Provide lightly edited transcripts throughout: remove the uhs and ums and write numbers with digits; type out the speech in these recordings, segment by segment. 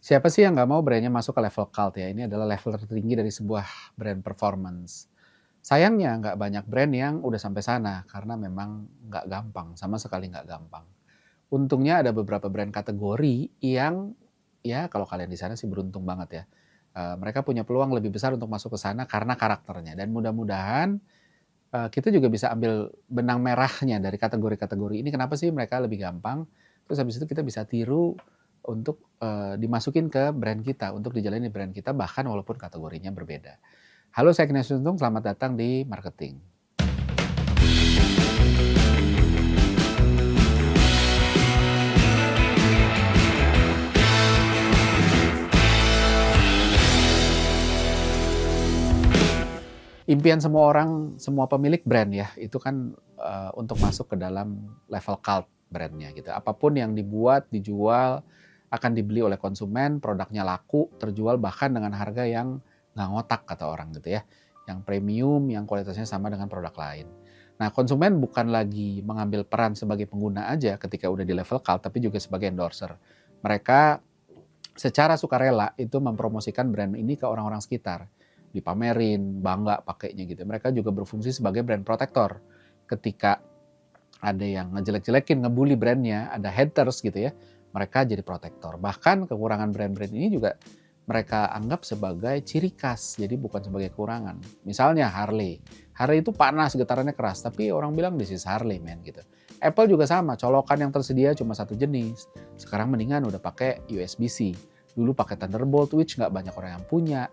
Siapa sih yang nggak mau brand-nya masuk ke level cult ya? Ini adalah level tertinggi dari sebuah brand performance. Sayangnya nggak banyak brand yang udah sampai sana karena memang nggak gampang, sama sekali nggak gampang. Untungnya ada beberapa brand kategori yang ya kalau kalian di sana sih beruntung banget ya. Mereka punya peluang lebih besar untuk masuk ke sana karena karakternya dan mudah-mudahan, kita juga bisa ambil benang merahnya dari kategori-kategori ini kenapa sih mereka lebih gampang, terus habis itu kita bisa tiru untuk, dimasukin ke brand kita, untuk dijalani di brand kita bahkan walaupun kategorinya berbeda. Halo saya Ignatius Untung, selamat datang di marketing. Impian semua orang, semua pemilik brand ya, itu kan, untuk masuk ke dalam level cult brand-nya gitu. Apapun yang dibuat, dijual, akan dibeli oleh konsumen, produknya laku, terjual bahkan dengan harga yang nggak ngotak kata orang gitu ya, yang premium, yang kualitasnya sama dengan produk lain. Nah, konsumen bukan lagi mengambil peran sebagai pengguna aja ketika udah di level cult, tapi juga sebagai endorser. Mereka secara sukarela itu mempromosikan brand ini ke orang-orang sekitar, dipamerin, bangga pakainya gitu. Mereka juga berfungsi sebagai brand protector. Ketika ada yang ngejelek-jelekin, ngebully brandnya, ada haters gitu ya, mereka jadi protektor. Bahkan kekurangan brand-brand ini juga mereka anggap sebagai ciri khas, jadi bukan sebagai kekurangan. Misalnya Harley. Harley itu panas, getarannya keras, tapi orang bilang this is Harley man gitu. Apple juga sama, colokan yang tersedia cuma satu jenis. Sekarang mendingan udah pakai USB-C. Dulu pakai Thunderbolt, which nggak banyak orang yang punya.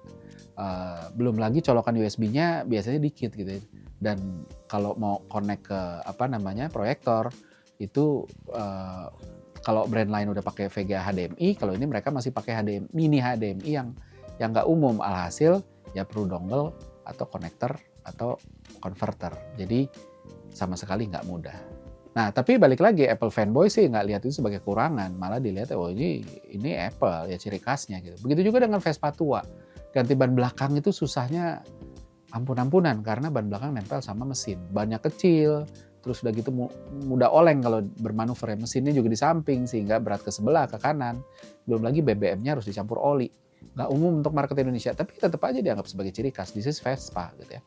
Belum lagi colokan USB-nya biasanya dikit gitu ya. Dan kalau mau connect ke apa namanya proyektor itu kalau brand lain udah pakai VGA HDMI, kalau ini mereka masih pakai mini HDMI yang nggak umum. Alhasil ya perlu dongle atau konektor atau converter. Jadi sama sekali nggak mudah. Nah, tapi balik lagi Apple fanboy sih nggak lihat itu sebagai kekurangan, malah dilihat oh ini Apple ya ciri khasnya gitu. Begitu juga dengan Vespa tua. Ganti ban belakang itu susahnya ampun-ampunan karena ban belakang nempel sama mesin. Bannya kecil, terus udah gitu mudah oleng kalau bermanuver ya. Mesinnya juga di samping sehingga berat ke sebelah, ke kanan. Belum lagi BBM-nya harus dicampur oli. Nggak umum untuk market Indonesia, tapi tetap aja dianggap sebagai ciri khas. This is Vespa gitu ya.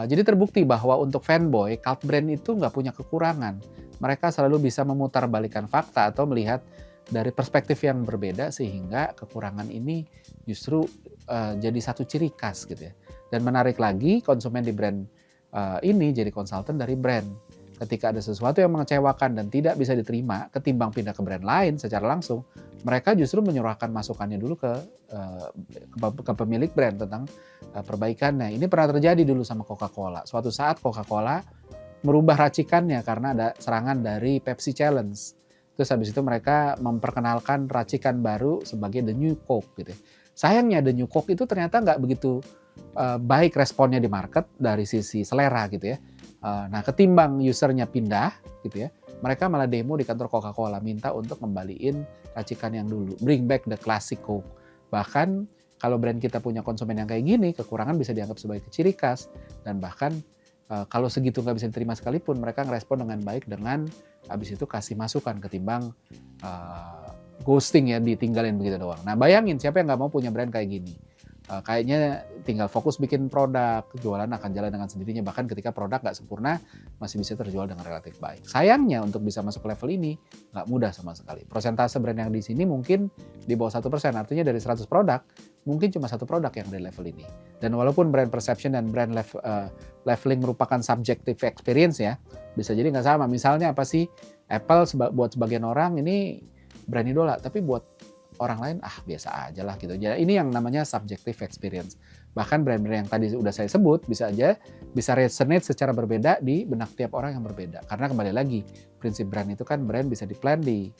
Jadi terbukti bahwa untuk fanboy, cult brand itu nggak punya kekurangan. Mereka selalu bisa memutarbalikkan fakta atau melihat dari perspektif yang berbeda sehingga kekurangan ini justru jadi satu ciri khas gitu ya. Dan menarik lagi konsumen di brand ini jadi konsultan dari brand. Ketika ada sesuatu yang mengecewakan dan tidak bisa diterima, ketimbang pindah ke brand lain secara langsung, mereka justru menyurahkan masukannya dulu ke pemilik brand tentang perbaikannya. Ini pernah terjadi dulu sama Coca-Cola. Suatu saat Coca-Cola merubah racikannya karena ada serangan dari Pepsi Challenge. Terus habis itu mereka memperkenalkan racikan baru sebagai The New Coke gitu ya. Sayangnya The New Coke itu ternyata nggak begitu baik responnya di market dari sisi selera gitu ya. Nah ketimbang usernya pindah gitu ya, mereka malah demo di kantor Coca-Cola minta untuk ngembaliin racikan yang dulu, bring back the classic Coke. Bahkan kalau brand kita punya konsumen yang kayak gini, kekurangan bisa dianggap sebagai ciri khas dan bahkan kalau segitu nggak bisa diterima sekalipun, mereka ngerespon dengan baik dengan habis itu kasih masukan ketimbang ghosting ya, ditinggalin begitu doang. Nah bayangin siapa yang nggak mau punya brand kayak gini? Kayaknya tinggal fokus bikin produk, jualan akan jalan dengan sendirinya. Bahkan ketika produk nggak sempurna, masih bisa terjual dengan relatif baik. Sayangnya untuk bisa masuk ke level ini, nggak mudah sama sekali. Persentase brand yang di sini mungkin di bawah 1%, artinya dari 100 produk, mungkin cuma satu produk yang di level ini. Dan walaupun brand perception dan brand leveling merupakan subjective experience ya, bisa jadi nggak sama. Misalnya apa sih, Apple buat sebagian orang ini brand idola, tapi buat orang lain biasa aja lah gitu. Jadi ini yang namanya subjective experience. Bahkan brand-brand yang tadi udah saya sebut bisa resonate secara berbeda di benak tiap orang yang berbeda. Karena kembali lagi prinsip brand itu kan brand bisa di-plan di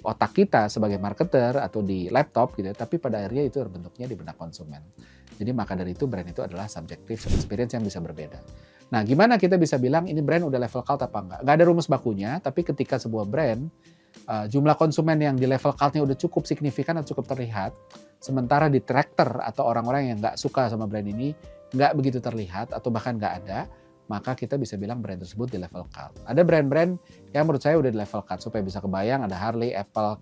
otak kita sebagai marketer atau di laptop gitu ya, tapi pada akhirnya itu bentuknya di benak konsumen. Jadi maka dari itu brand itu adalah subjective experience yang bisa berbeda. Nah, gimana kita bisa bilang ini brand udah level cult apa enggak? Nggak ada rumus bakunya, tapi ketika sebuah brand jumlah konsumen yang di level cult-nya udah cukup signifikan dan cukup terlihat, sementara detractor atau orang-orang yang nggak suka sama brand ini nggak begitu terlihat atau bahkan nggak ada, maka kita bisa bilang brand tersebut di level cult. Ada brand-brand yang menurut saya udah di level cult, supaya bisa kebayang ada Harley, Apple,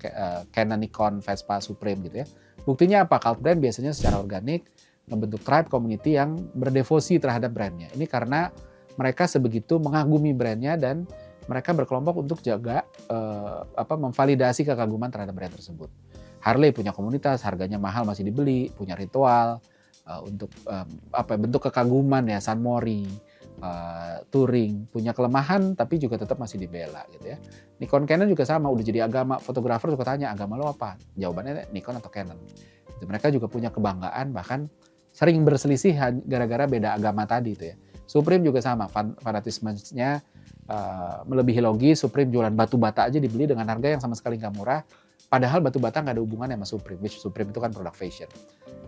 Canon, Nikon, Vespa, Supreme gitu ya. Buktinya apa? Cult brand biasanya secara organik membentuk tribe community yang berdevosi terhadap brandnya. Ini karena mereka sebegitu mengagumi brandnya dan mereka berkelompok untuk jaga memvalidasi kekaguman terhadap brand tersebut. Harley punya komunitas, harganya mahal masih dibeli, punya ritual untuk bentuk kekaguman ya. San Mori, Touring punya kelemahan tapi juga tetap masih dibela gitu ya. Nikon Canon juga sama, udah jadi agama. Fotografer juga tanya, agama lo apa? Jawabannya Nikon atau Canon. Gitu. Mereka juga punya kebanggaan, bahkan sering berselisih gara-gara beda agama tadi itu ya. Supreme juga sama, fanatismenya melebihi logis. Supreme jualan batu bata aja dibeli dengan harga yang sama sekali nggak murah. Padahal batu bata nggak ada hubungannya sama Supreme, which Supreme itu kan produk fashion.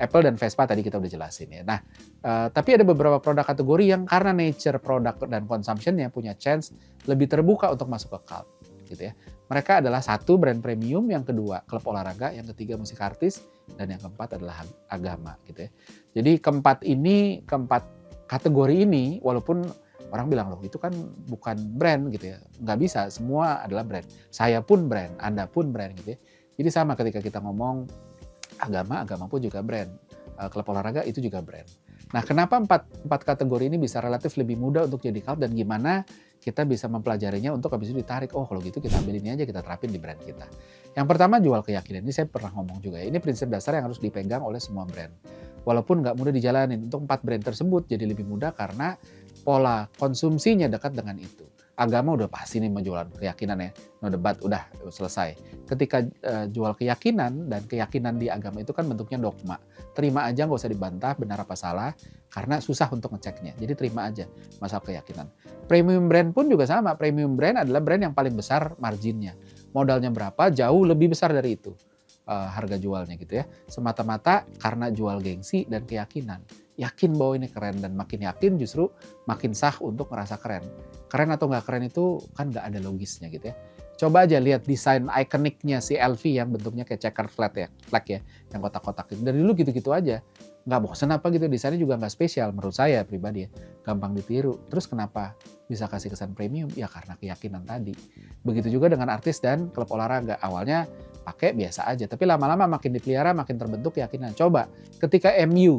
Apple dan Vespa tadi kita udah jelasin ya. Nah, tapi ada beberapa produk kategori yang karena nature produk dan consumption-nya punya chance lebih terbuka untuk masuk ke cult, gitu ya. Mereka adalah satu brand premium, yang kedua klub olahraga, yang ketiga musik artis, dan yang keempat adalah agama, gitu ya. Jadi keempat kategori ini, walaupun orang bilang loh itu kan bukan brand gitu ya, nggak bisa, semua adalah brand. Saya pun brand, Anda pun brand gitu ya. Jadi sama ketika kita ngomong agama pun juga brand. Klub olahraga itu juga brand. Nah, kenapa empat kategori ini bisa relatif lebih mudah untuk jadi cult dan gimana kita bisa mempelajarinya untuk habis itu ditarik, oh kalau gitu kita ambil ini aja, kita terapin di brand kita. Yang pertama jual keyakinan. Ini saya pernah ngomong juga ya, ini prinsip dasar yang harus dipegang oleh semua brand. Walaupun nggak mudah dijalanin, untuk 4 brand tersebut jadi lebih mudah karena pola konsumsinya dekat dengan itu. Agama udah pasti nih menjual keyakinan ya, no debat, udah selesai. Ketika jual keyakinan, dan keyakinan di agama itu kan bentuknya dogma. Terima aja, nggak usah dibantah benar apa salah, karena susah untuk ngeceknya. Jadi terima aja masalah keyakinan. Premium brand pun juga sama. Premium brand adalah brand yang paling besar marginnya. Modalnya berapa? Jauh lebih besar dari itu harga jualnya gitu ya. Semata-mata karena jual gengsi dan keyakinan. Yakin bahwa ini keren, dan makin yakin justru makin sah untuk merasa keren. Keren atau nggak keren itu kan nggak ada logisnya gitu ya. Coba aja lihat desain ikoniknya si LV yang bentuknya kayak checker flag ya, yang kotak-kotak itu. Dari dulu gitu-gitu aja. Nggak bosen apa gitu, desainnya juga nggak spesial menurut saya pribadi ya. Gampang ditiru. Terus kenapa bisa kasih kesan premium? Ya karena keyakinan tadi. Begitu juga dengan artis dan klub olahraga. Awalnya pakai biasa aja, tapi lama-lama makin dipelihara, makin terbentuk keyakinan. Coba ketika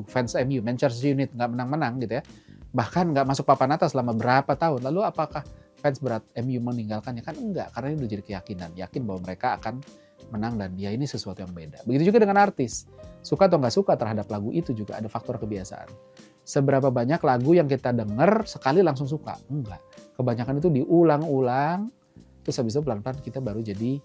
fans MU, Manchester United nggak menang-menang gitu ya, bahkan nggak masuk papan atas selama berapa tahun, lalu apakah fans berat MU meninggalkannya? Kan enggak, karena ini udah jadi keyakinan, yakin bahwa mereka akan menang dan ya ini sesuatu yang beda. Begitu juga dengan artis, suka atau nggak suka terhadap lagu itu juga ada faktor kebiasaan. Seberapa banyak lagu yang kita dengar sekali langsung suka? Enggak, kebanyakan itu diulang-ulang, terus habis itu pelan-pelan kita baru jadi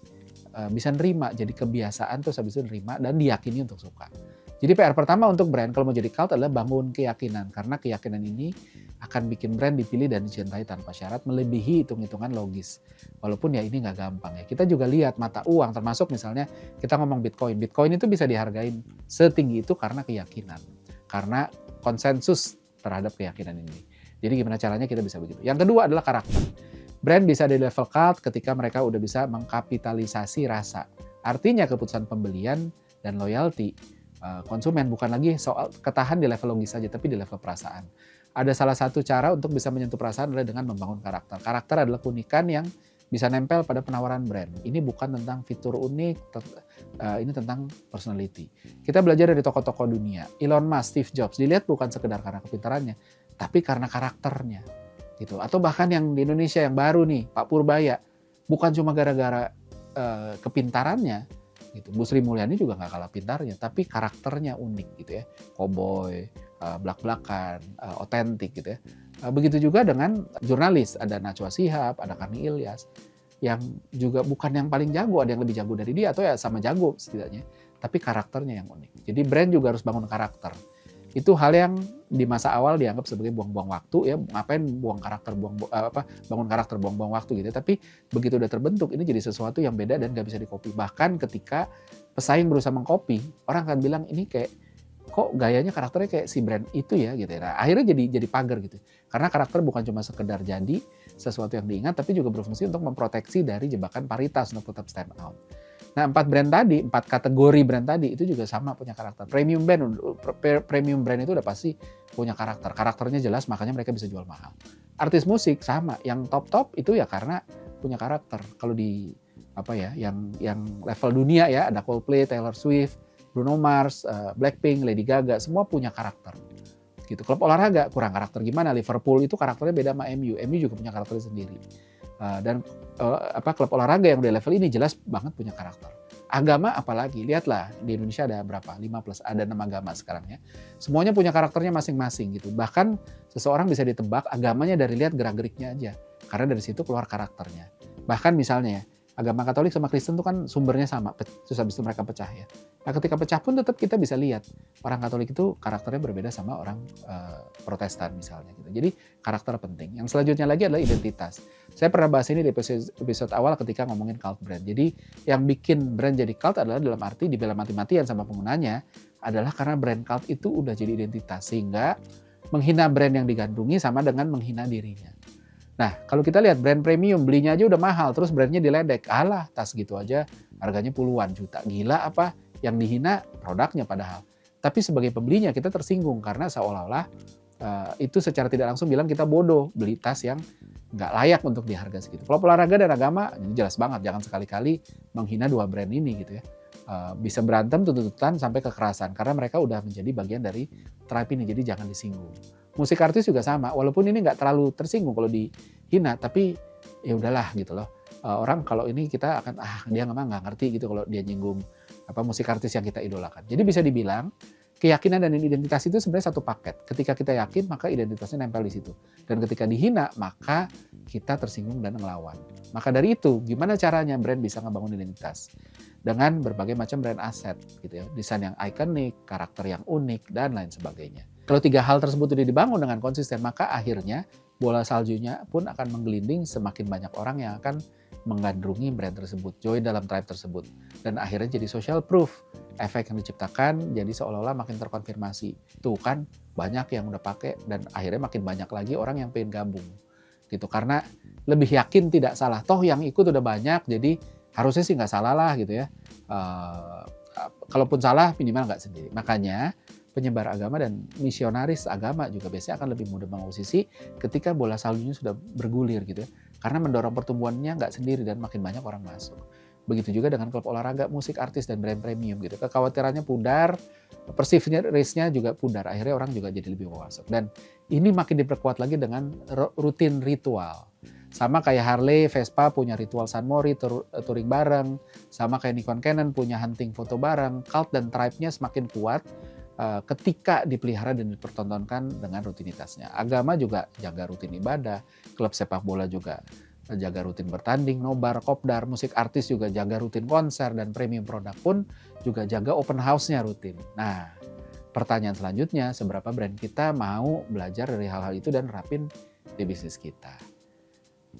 bisa nerima, jadi kebiasaan, terus habis itu nerima dan diyakini untuk suka. Jadi PR pertama untuk brand kalau mau jadi cult adalah bangun keyakinan, karena keyakinan ini akan bikin brand dipilih dan dicintai tanpa syarat, melebihi hitung-hitungan logis. Walaupun ya ini nggak gampang ya. Kita juga lihat mata uang, termasuk misalnya kita ngomong Bitcoin. Bitcoin itu bisa dihargain setinggi itu karena keyakinan, karena konsensus terhadap keyakinan ini. Jadi gimana caranya kita bisa begitu. Yang kedua adalah karakter. Brand bisa di level cult ketika mereka udah bisa mengkapitalisasi rasa. Artinya keputusan pembelian dan loyalty konsumen bukan lagi soal ketahan di level logis saja, tapi di level perasaan. Ada salah satu cara untuk bisa menyentuh perasaan adalah dengan membangun karakter. Karakter adalah keunikan yang bisa nempel pada penawaran brand. Ini bukan tentang fitur unik, ini tentang personality. Kita belajar dari tokoh-tokoh dunia. Elon Musk, Steve Jobs, dilihat bukan sekedar karena kepintarannya, tapi karena karakternya. Gitu. Atau bahkan yang di Indonesia yang baru nih, Pak Purbaya, bukan cuma gara-gara kepintarannya, gitu. Bu Sri Mulyani juga nggak kalah pintarnya, tapi karakternya unik gitu ya, cowboy, blak-blakan, otentik gitu ya. Begitu juga dengan jurnalis, ada Najwa Shihab, ada Karni Ilyas, yang juga bukan yang paling jago, ada yang lebih jago dari dia atau ya sama jago setidaknya, tapi karakternya yang unik. Jadi brand juga harus bangun karakter. Itu hal yang di masa awal dianggap sebagai buang-buang waktu ya, ngapain bangun karakter buang-buang waktu gitu. Tapi begitu udah terbentuk, ini jadi sesuatu yang beda dan gak bisa dikopi. Bahkan ketika pesaing berusaha mengkopi, orang akan bilang ini kayak kok gayanya karakternya kayak si brand itu ya gitu ya. Nah, akhirnya jadi pagar gitu. Karena karakter bukan cuma sekedar jadi sesuatu yang diingat, tapi juga berfungsi untuk memproteksi dari jebakan paritas untuk tetap stand out. Nah, 4 kategori brand tadi itu juga sama punya karakter. Premium brand itu udah pasti punya karakter. Karakternya jelas, makanya mereka bisa jual mahal. Artis musik sama, yang top itu ya karena punya karakter. Kalau di yang level dunia ya, ada Coldplay, Taylor Swift, Bruno Mars, Blackpink, Lady Gaga, semua punya karakter. Gitu. Klub olahraga kurang karakter gimana? Liverpool itu karakternya beda sama MU. MU juga punya karakternya sendiri. Dan klub olahraga yang di level ini jelas banget punya karakter. Agama apalagi, lihatlah di Indonesia ada berapa? 5 plus, ada 6 agama sekarang ya. Semuanya punya karakternya masing-masing gitu. Bahkan seseorang bisa ditebak agamanya dari lihat gerak-geriknya aja. Karena dari situ keluar karakternya. Bahkan misalnya ya, agama Katolik sama Kristen itu kan sumbernya sama, terus habis itu mereka pecah ya. Nah ketika pecah pun tetap kita bisa lihat orang Katolik itu karakternya berbeda sama orang Protestan misalnya gitu. Jadi karakter penting. Yang selanjutnya lagi adalah identitas. Saya pernah bahas ini di episode awal ketika ngomongin cult brand. Jadi yang bikin brand jadi cult adalah dalam arti dibela mati-matian sama penggunanya adalah karena brand cult itu udah jadi identitas. Sehingga menghina brand yang digandrungi sama dengan menghina dirinya. Nah, kalau kita lihat brand premium, belinya aja udah mahal, terus brandnya diledek. Alah, tas gitu aja harganya puluhan juta. Gila apa? Yang dihina produknya padahal. Tapi sebagai pembelinya kita tersinggung karena seolah-olah itu secara tidak langsung bilang kita bodoh beli tas yang nggak layak untuk di harga segitu. Kalau olahraga dan agama, ini jelas banget. Jangan sekali-kali menghina dua brand ini gitu ya. Bisa berantem tuntutan sampai kekerasan karena mereka udah menjadi bagian dari tribe ini, jadi jangan disinggung. Musik artis juga sama, walaupun ini nggak terlalu tersinggung kalau dihina, tapi ya udahlah gitu loh. Orang kalau ini kita akan dia nggak ngerti gitu kalau dia nyinggung musik artis yang kita idolakan. Jadi bisa dibilang keyakinan dan identitas itu sebenarnya satu paket. Ketika kita yakin maka identitasnya nempel di situ. Dan ketika dihina maka kita tersinggung dan ngelawan. Maka dari itu gimana caranya brand bisa ngebangun identitas? Dengan berbagai macam brand aset gitu ya. Desain yang ikonik, karakter yang unik dan lain sebagainya. Kalau 3 hal tersebut sudah dibangun dengan konsisten maka akhirnya bola saljunya pun akan menggelinding, semakin banyak orang yang akan menggandrungi brand tersebut, join dalam tribe tersebut. Dan akhirnya jadi social proof. Efek yang diciptakan jadi seolah-olah makin terkonfirmasi. Tuh kan banyak yang udah pakai dan akhirnya makin banyak lagi orang yang pengen gabung. Gitu karena lebih yakin tidak salah. Toh yang ikut udah banyak jadi harusnya sih nggak salah lah gitu ya. Kalaupun salah minimal nggak sendiri. Makanya penyebar agama dan misionaris agama juga biasanya akan lebih mudah mengusisi ketika bola saljunya sudah bergulir gitu ya. Karena mendorong pertumbuhannya nggak sendiri dan makin banyak orang masuk. Begitu juga dengan klub olahraga, musik, artis, dan brand premium gitu. Kekhawatirannya pudar, perceived risk-nya juga pudar. Akhirnya orang juga jadi lebih masuk. Dan ini makin diperkuat lagi dengan rutin ritual. Sama kayak Harley, Vespa punya ritual San Mori, touring bareng. Sama kayak Nikon Canon punya hunting foto bareng. Cult dan tribe-nya semakin kuat ketika dipelihara dan dipertontonkan dengan rutinitasnya. Agama juga jaga rutin ibadah, klub sepak bola juga jaga rutin bertanding, nobar, kopdar, musik artis juga jaga rutin konser, dan premium produk pun juga jaga open house-nya rutin. Nah, pertanyaan selanjutnya, seberapa brand kita mau belajar dari hal-hal itu dan nerapin di bisnis kita?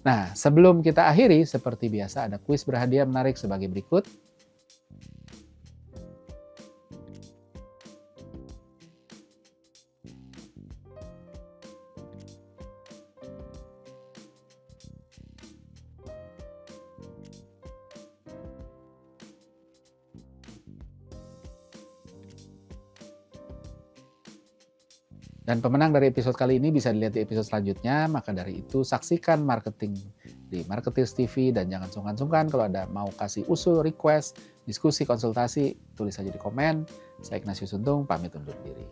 Nah, sebelum kita akhiri, seperti biasa ada kuis berhadiah menarik sebagai berikut. Dan pemenang dari episode kali ini bisa dilihat di episode selanjutnya. Maka dari itu saksikan marketing di Marketers TV dan jangan sungkan-sungkan kalau ada mau kasih usul, request, diskusi, konsultasi, tulis saja di komen. Saya Ignatius Untung, pamit undur diri.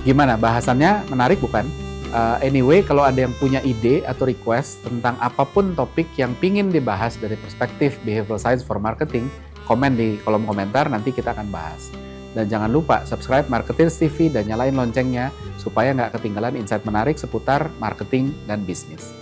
Gimana bahasannya, menarik bukan? Anyway, kalau ada yang punya ide atau request tentang apapun topik yang pingin dibahas dari perspektif behavioral science for marketing, komen di kolom komentar, nanti kita akan bahas. Dan jangan lupa subscribe Marketers TV dan nyalain loncengnya supaya nggak ketinggalan insight menarik seputar marketing dan bisnis.